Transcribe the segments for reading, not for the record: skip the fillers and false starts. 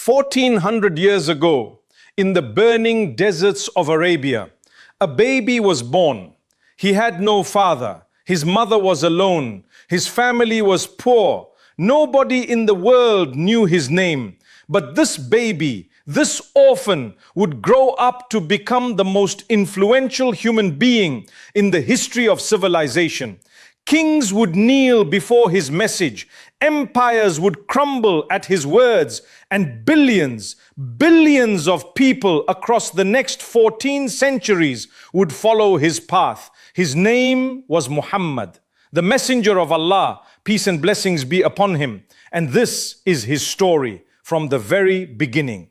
1400 years ago, in the burning deserts of Arabia, a baby was born. He had no father. His mother was alone. His family was poor. Nobody in the world knew his name. But this baby, this orphan, would grow up to become the most influential human being in the history of civilization. Kings would kneel before his message. Empires would crumble at his words, and billions of people across the next 14 centuries would follow his path. His name was Muhammad, the messenger of Allah, peace and blessings be upon him. And this is his story from the very beginning.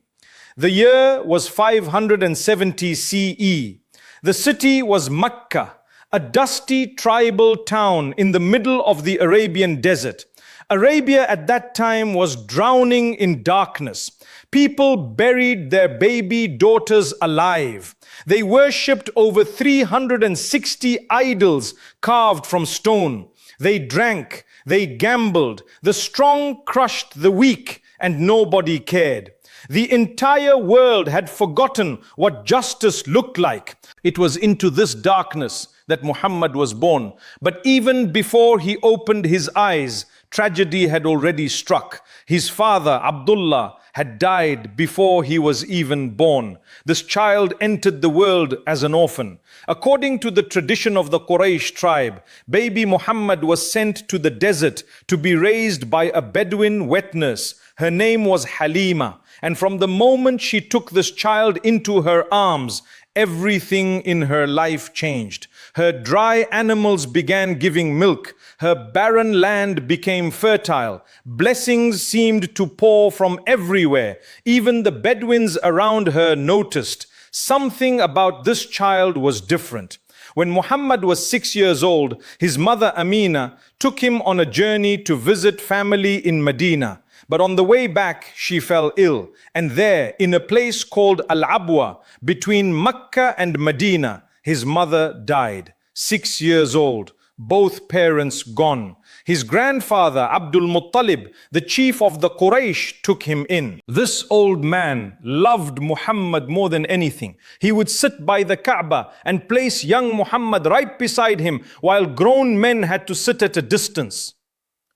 The year was 570 CE. The city was Makkah, a dusty tribal town in the middle of the Arabian desert. Arabia at that time was drowning in darkness. People buried their baby daughters alive. They worshipped over 360 idols carved from stone. They drank, they gambled. The strong crushed the weak, and nobody cared. The entire world had forgotten what justice looked like. It was into this darkness that Muhammad was born. But even before he opened his eyes, tragedy had already struck. His father, Abdullah, had died before he was even born. This child entered the world as an orphan. According to the tradition of the Quraysh tribe, baby Muhammad was sent to the desert to be raised by a Bedouin wet nurse. Her name was Halima. And from the moment she took this child into her arms, everything in her life changed. Her dry animals began giving milk. Her barren land became fertile. Blessings seemed to pour from everywhere. Even the Bedouins around her noticed something about this child was different. When Muhammad was 6 years old, his mother Amina took him on a journey to visit family in Medina. But on the way back, she fell ill. And there, in a place called Al-Abwa, between Makkah and Medina, his mother died. 6 years old, both parents gone. His grandfather, Abdul Muttalib, the chief of the Quraysh, took him in. This old man loved Muhammad more than anything. He would sit by the Kaaba and place young Muhammad right beside him, while grown men had to sit at a distance.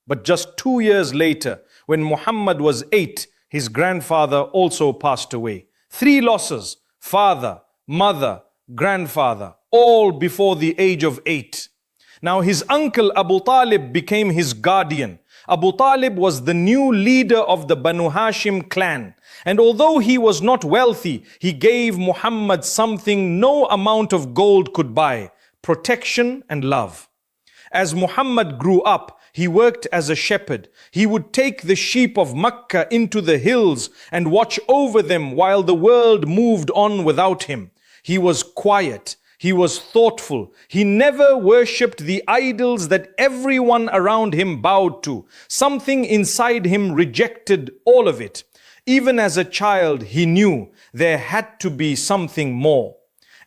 But just 2 years later, when Muhammad was 8, his grandfather also passed away. 3 losses: father, mother, grandfather, all before the age of 8. Now his uncle Abu Talib became his guardian. Abu Talib was the new leader of the Banu Hashim clan. And although he was not wealthy, he gave Muhammad something no amount of gold could buy: protection and love. As Muhammad grew up, he worked as a shepherd. He would take the sheep of Makkah into the hills and watch over them while the world moved on without him. He was quiet. He was thoughtful. He never worshipped the idols that everyone around him bowed to. Something inside him rejected all of it. Even as a child, he knew there had to be something more.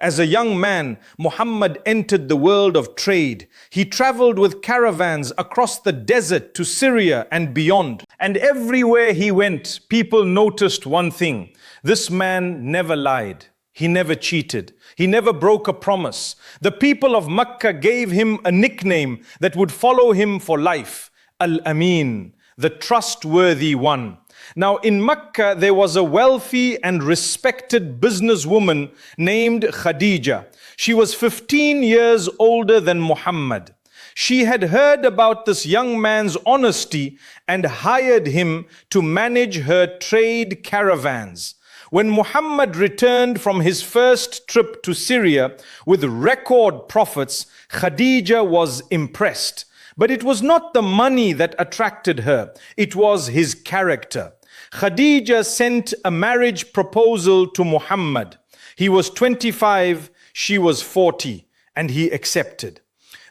As a young man, Muhammad entered the world of trade. He traveled with caravans across the desert to Syria and beyond. And everywhere he went, people noticed one thing: this man never lied. He never cheated. He never broke a promise. The people of Makkah gave him a nickname that would follow him for life: Al-Amin, the trustworthy one. Now in Makkah, there was a wealthy and respected businesswoman named Khadija. She was 15 years older than Muhammad. She had heard about this young man's honesty and hired him to manage her trade caravans. When Muhammad returned from his first trip to Syria with record profits, Khadija was impressed. But it was not the money that attracted her. It was his character. Khadija sent a marriage proposal to Muhammad. He was 25, she was 40, and he accepted.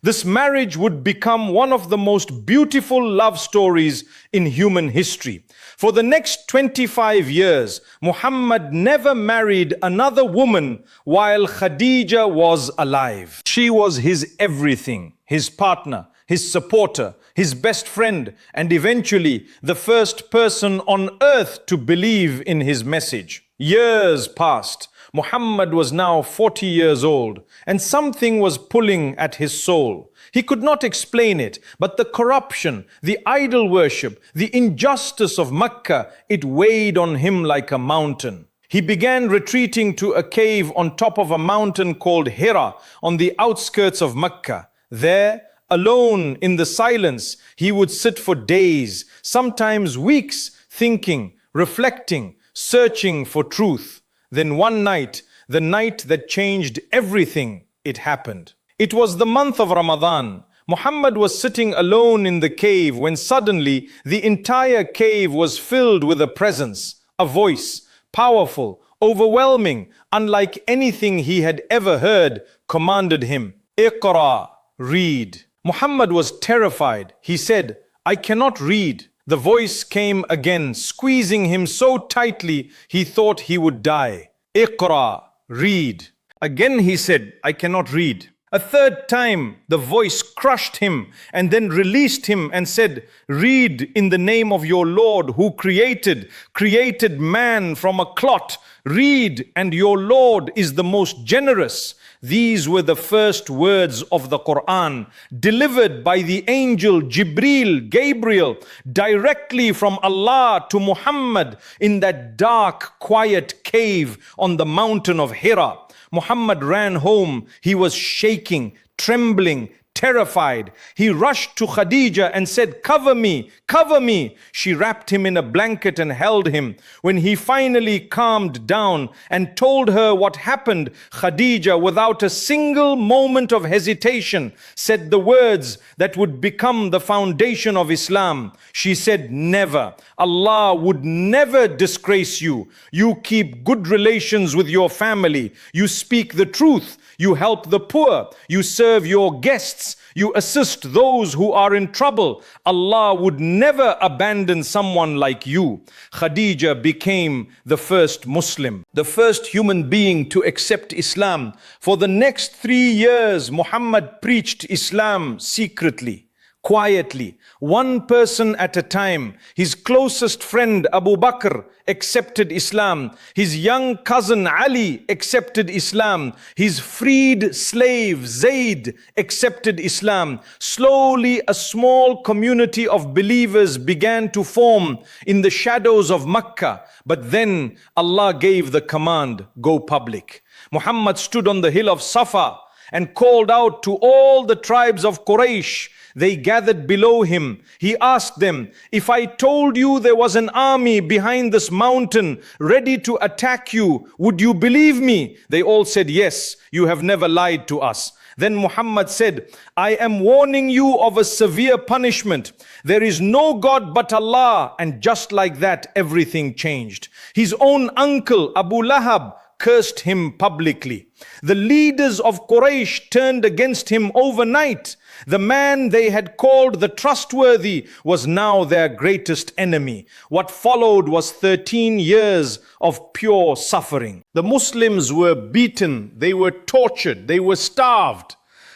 This marriage would become one of the most beautiful love stories in human history. For the next 25 years, Muhammad never married another woman while Khadija was alive. She was his everything, his partner, his supporter, his best friend, and eventually the first person on earth to believe in his message. Years passed. Muhammad was now 40 years old, and something was pulling at his soul. He could not explain it, but the corruption, the idol worship, the injustice of Makkah, it weighed on him like a mountain. He began retreating to a cave on top of a mountain called Hira on the outskirts of Makkah. There, alone in the silence, he would sit for days, sometimes weeks, thinking, reflecting, searching for truth. Then one night, the night that changed everything, it happened. It was the month of Ramadan. Muhammad was sitting alone in the cave when suddenly the entire cave was filled with a presence, a voice, powerful, overwhelming, unlike anything he had ever heard, commanded him, "Iqra, read." Muhammad was terrified. He said, "I cannot read." The voice came again, squeezing him so tightly he thought he would die. "Iqra, read." Again he said, "I cannot read." A third time, the voice crushed him and then released him and said, "Read in the name of your Lord who created man from a clot. Read, and your Lord is the most generous." These were the first words of the Quran, delivered by the angel Gabriel, directly from Allah to Muhammad in that dark, quiet cave on the mountain of Hira. Muhammad ran home. He was shaking, trembling, terrified. He rushed to Khadija and said, "Cover me, cover me." She wrapped him in a blanket and held him. When he finally calmed down and told her what happened, Khadija, without a single moment of hesitation, said the words that would become the foundation of Islam. She said, "Never. Allah would never disgrace you. You keep good relations with your family. You speak the truth. You help the poor. You serve your guests. You assist those who are in trouble. Allah would never abandon someone like you." Khadija became the first Muslim, the first human being to accept Islam. For the next 3 years, Muhammad preached Islam secretly, quietly, one person at a time. His closest friend Abu Bakr accepted Islam. His young cousin Ali accepted Islam. His freed slave Zayd accepted Islam. Slowly, a small community of believers began to form in the shadows of Makkah. But then Allah gave the command, "Go public." Muhammad stood on the hill of Safa and called out to all the tribes of Quraysh. They gathered below him. He asked them, "If I told you there was an army behind this mountain ready to attack you, would you believe me?" They all said, "Yes, you have never lied to us." Then Muhammad said, "I am warning you of a severe punishment. There is no God but Allah." And just like that, everything changed. His own uncle, Abu Lahab, cursed him publicly. The leaders of Quraysh turned against him overnight. The man they had called the trustworthy was now their greatest enemy. What followed was 13 years of pure suffering. The Muslims were beaten, they were tortured, they were starved.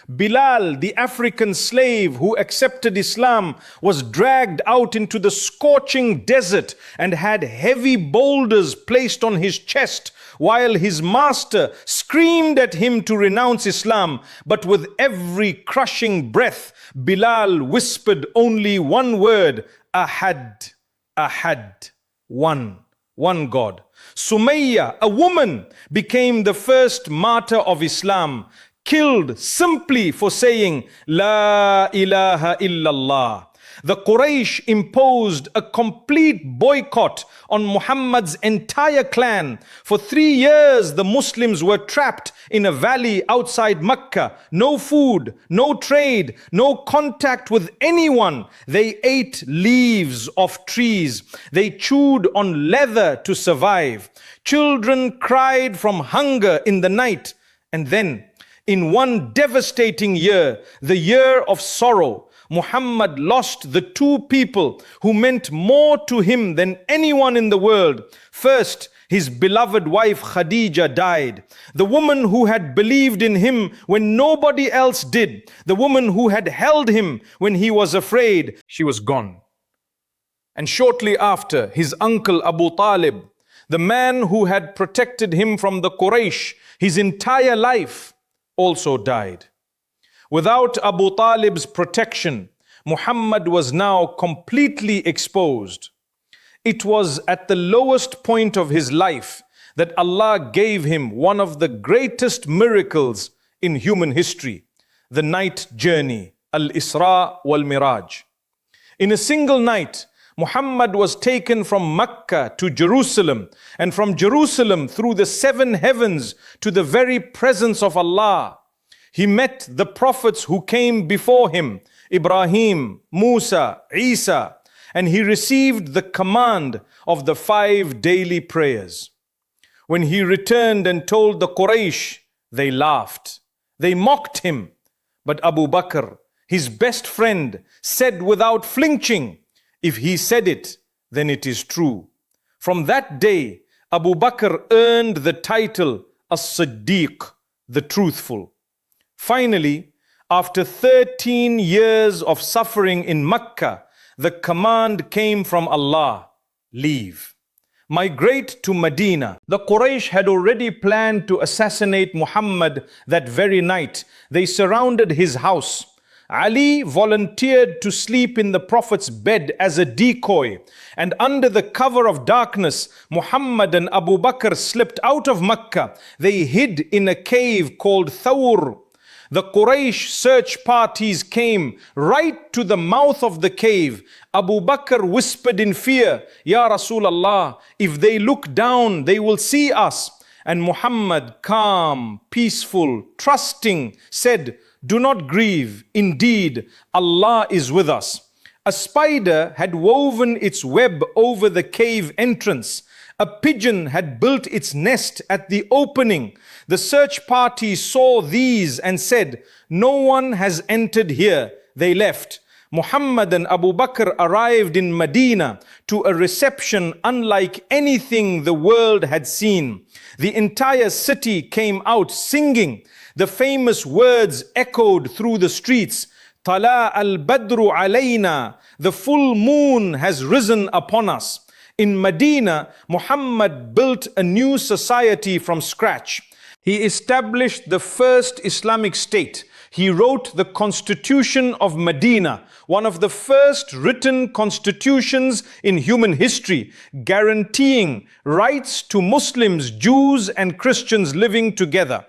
Bilal, the African slave who accepted Islam, was dragged out into the scorching desert and had heavy boulders placed on his chest, while his master screamed at him to renounce Islam. But with every crushing breath, Bilal whispered only one word, Ahad, Ahad, one God. Sumayya, a woman, became the first martyr of Islam, killed simply for saying, La ilaha illallah. The Quraysh imposed a complete boycott on Muhammad's entire clan. For 3 years, the Muslims were trapped in a valley outside Makkah. No food, no trade, no contact with anyone. They ate leaves of trees. They chewed on leather to survive. Children cried from hunger in the night. And then, in one devastating year, the year of sorrow, Muhammad lost the two people who meant more to him than anyone in the world. First, His beloved wife Khadija died. The woman who had believed in him when nobody else did, the woman who had held him when he was afraid, she was gone. And shortly after, his uncle Abu Talib, the man who had protected him from the Quraysh his entire life, also died. Without Abu Talib's protection, Muhammad was now completely exposed. It was at the lowest point of his life that Allah gave him one of the greatest miracles in human history, the night journey, Al-Isra wal-Miraj. In a single night, Muhammad was taken from Makkah to Jerusalem, and from Jerusalem through the 7 heavens to the very presence of Allah. He met the prophets who came before him, Ibrahim, Musa, Isa, and he received the command of the 5 daily prayers. When he returned and told the Quraysh, they laughed. They mocked him. But Abu Bakr, his best friend, said without flinching, if he said it, then it is true. From that day, Abu Bakr earned the title As-Siddiq, the truthful. Finally, after 13 years of suffering in Makkah, the command came from Allah, leave. Migrate to Medina. The Quraysh had already planned to assassinate Muhammad that very night. They surrounded his house. Ali volunteered to sleep in the Prophet's bed as a decoy, and under the cover of darkness, Muhammad and Abu Bakr slipped out of Makkah. They hid in a cave called Thawr. The Quraysh search parties came right to the mouth of the cave. Abu Bakr whispered in fear, Ya Rasulullah, if they look down, they will see us. And Muhammad, calm, peaceful, trusting, said, do not grieve. Indeed, Allah is with us. A spider had woven its web over the cave entrance. A pigeon had built its nest at the opening. The search party saw these and said, no one has entered here. They left. Muhammad and Abu Bakr arrived in Medina to a reception unlike anything the world had seen. The entire city came out singing. The famous words echoed through the streets. Tala al-Badru alayna. The full moon has risen upon us. In Medina, Muhammad built a new society from scratch. He established the first Islamic state. He wrote the Constitution of Medina, one of the first written constitutions in human history, guaranteeing rights to Muslims, Jews, and Christians living together.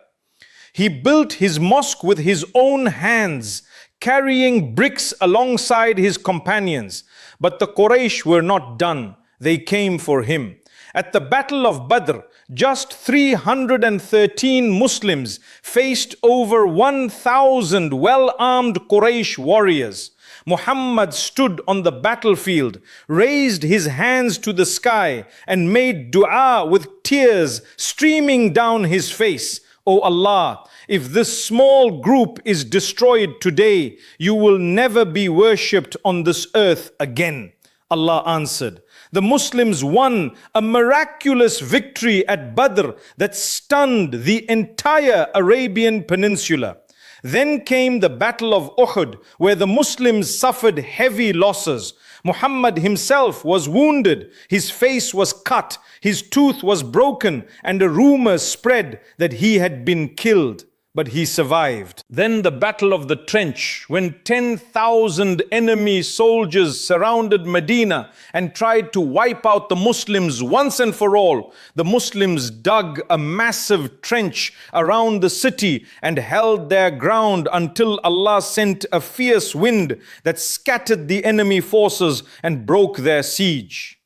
He built his mosque with his own hands, carrying bricks alongside his companions. But the Quraysh were not done. They came for him. At the Battle of Badr, just 313 Muslims faced over 1,000 well-armed Quraysh warriors. Muhammad stood on the battlefield, raised his hands to the sky, and made dua with tears streaming down his face. O Allah, if this small group is destroyed today, you will never be worshipped on this earth again. Allah answered. The Muslims won a miraculous victory at Badr that stunned the entire Arabian Peninsula. Then came the Battle of Uhud, where the Muslims suffered heavy losses. Muhammad himself was wounded, his face was cut, his tooth was broken, and a rumor spread that he had been killed. But he survived. Then the Battle of the Trench, when 10,000 enemy soldiers surrounded Medina and tried to wipe out the Muslims once and for all. The Muslims dug a massive trench around the city and held their ground until Allah sent a fierce wind that scattered the enemy forces and broke their siege.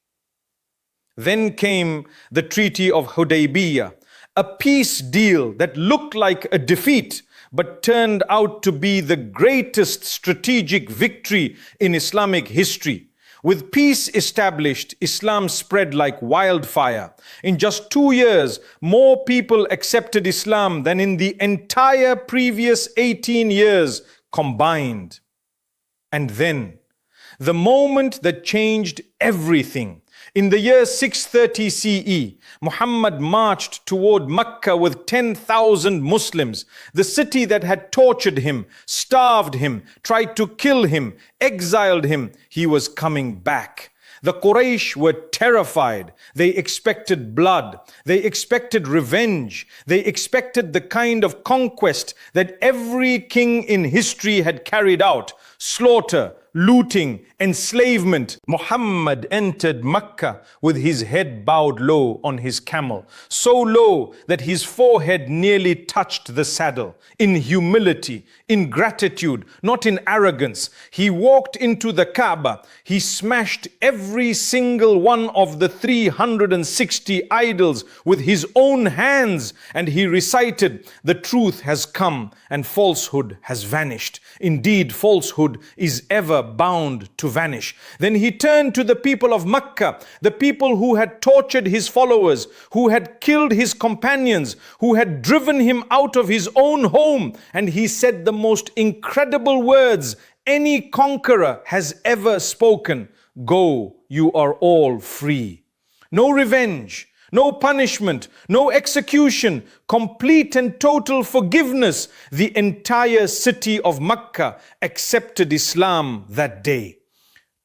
Then came the Treaty of Hudaybiyah, a peace deal that looked like a defeat, but turned out to be the greatest strategic victory in Islamic history. With peace established, Islam spread like wildfire. In just 2 years, more people accepted Islam than in the entire previous 18 years combined. And then, the moment that changed everything. In the year 630 CE, Muhammad marched toward Makkah with 10,000 Muslims. The city that had tortured him, starved him, tried to kill him, exiled him, he was coming back. The Quraysh were terrified. They expected blood. They expected revenge. They expected the kind of conquest that every king in history had carried out: slaughter, looting, enslavement. Muhammad entered Makkah with his head bowed low on his camel, so low that his forehead nearly touched the saddle. In humility, in gratitude, not in arrogance, he walked into the Kaaba. He smashed every single one of the 360 idols with his own hands, and he recited, "The truth has come and falsehood has vanished. Indeed, falsehood is ever bound to vanish." Then he turned to the people of Makkah, the people who had tortured his followers, who had killed his companions, who had driven him out of his own home, and he said the most incredible words any conqueror has ever spoken: "Go, you are all free." No revenge, no punishment, no execution, complete and total forgiveness. The entire city of Makkah accepted Islam that day.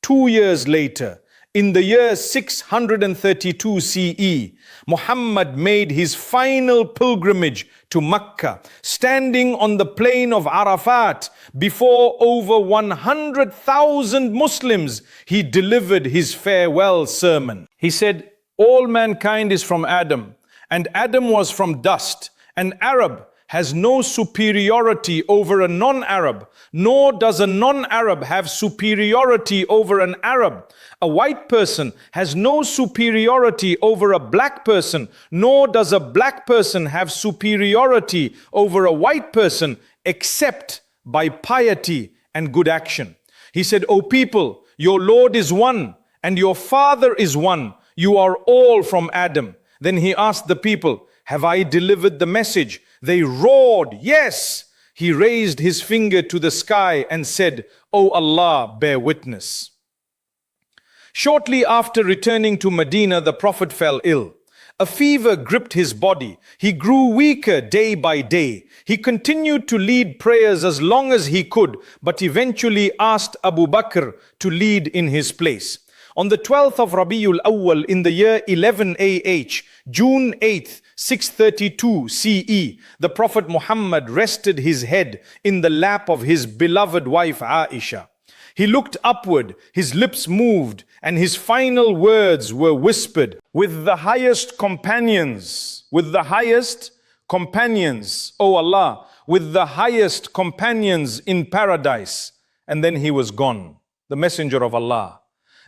2 years later, in the year 632 CE, Muhammad made his final pilgrimage to Makkah, standing on the plain of Arafat before over 100,000 Muslims. He delivered his farewell sermon. He said, "All mankind is from Adam, and Adam was from dust. An Arab has no superiority over a non-Arab, nor does a non-Arab have superiority over an Arab. A white person has no superiority over a black person, nor does a black person have superiority over a white person, except by piety and good action." He said, "O people, your Lord is one, and your Father is one. You are all from Adam." Then he asked the people, "Have I delivered the message?" They roared, "Yes." He raised his finger to the sky and said, "O Allah, bear witness." Shortly after returning to Medina, the Prophet fell ill. A fever gripped his body. He grew weaker day by day. He continued to lead prayers as long as he could, but eventually asked Abu Bakr to lead in his place. On the 12th of Rabiul Awwal in the year 11 AH, June 8th, 632 CE, the Prophet Muhammad rested his head in the lap of his beloved wife Aisha. He looked upward, his lips moved, and his final words were whispered, "With the highest companions, O Allah, with the highest companions in paradise." And then he was gone, the messenger of Allah,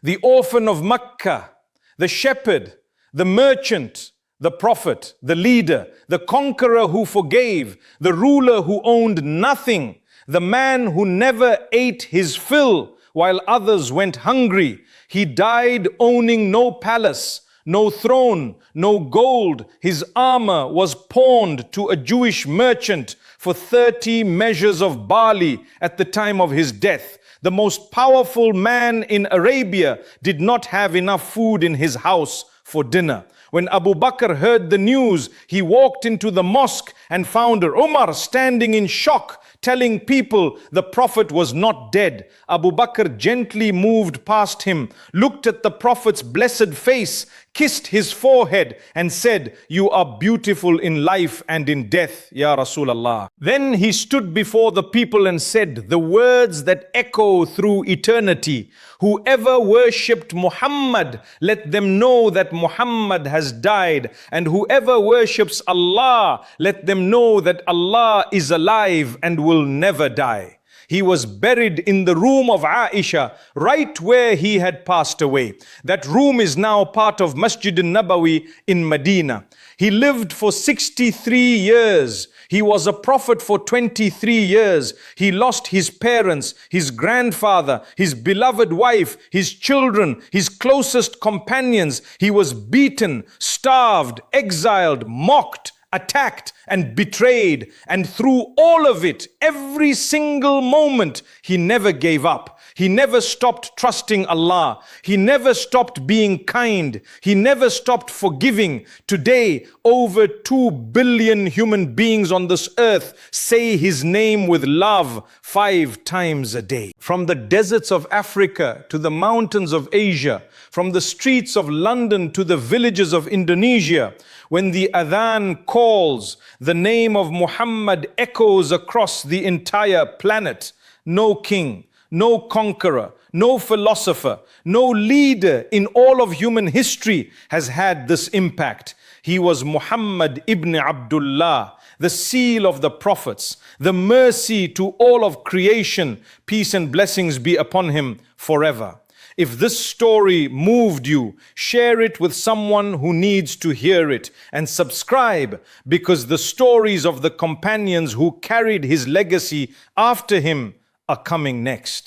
the orphan of Makkah, the shepherd, the merchant, the prophet, the leader, the conqueror who forgave, the ruler who owned nothing, the man who never ate his fill while others went hungry. He died owning no palace, no throne, no gold. His armor was pawned to a Jewish merchant for 30 measures of barley at the time of his death. The most powerful man in Arabia did not have enough food in his house for dinner. When Abu Bakr heard the news, he walked into the mosque and found Umar standing in shock, telling people the Prophet was not dead. Abu Bakr gently moved past him, looked at the Prophet's blessed face, kissed his forehead and said, "You are beautiful in life and in death, Ya Rasulullah." Then he stood before the people and said the words that echo through eternity: "Whoever worshipped Muhammad, let them know that Muhammad has died, and whoever worships Allah, let them know that Allah is alive and will never die." He was buried in the room of Aisha, right where he had passed away. That room is now part of Masjid al-Nabawi in Medina. He lived for 63 years. He was a prophet for 23 years. He lost his parents, his grandfather, his beloved wife, his children, his closest companions. He was beaten, starved, exiled, mocked, attacked and betrayed. And through all of it, every single moment, he never gave up. He never stopped trusting Allah. He never stopped being kind. He never stopped forgiving. Today, over 2 billion human beings on this earth say His name with love 5 times a day. From the deserts of Africa to the mountains of Asia, from the streets of London to the villages of Indonesia, when the adhan calls, the name of Muhammad echoes across the entire planet. No king, no conqueror, no philosopher, no leader in all of human history has had this impact. He was Muhammad ibn Abdullah, the seal of the prophets, the mercy to all of creation. Peace and blessings be upon him forever. If this story moved you, share it with someone who needs to hear it, and subscribe, because the stories of the companions who carried his legacy after him are coming next.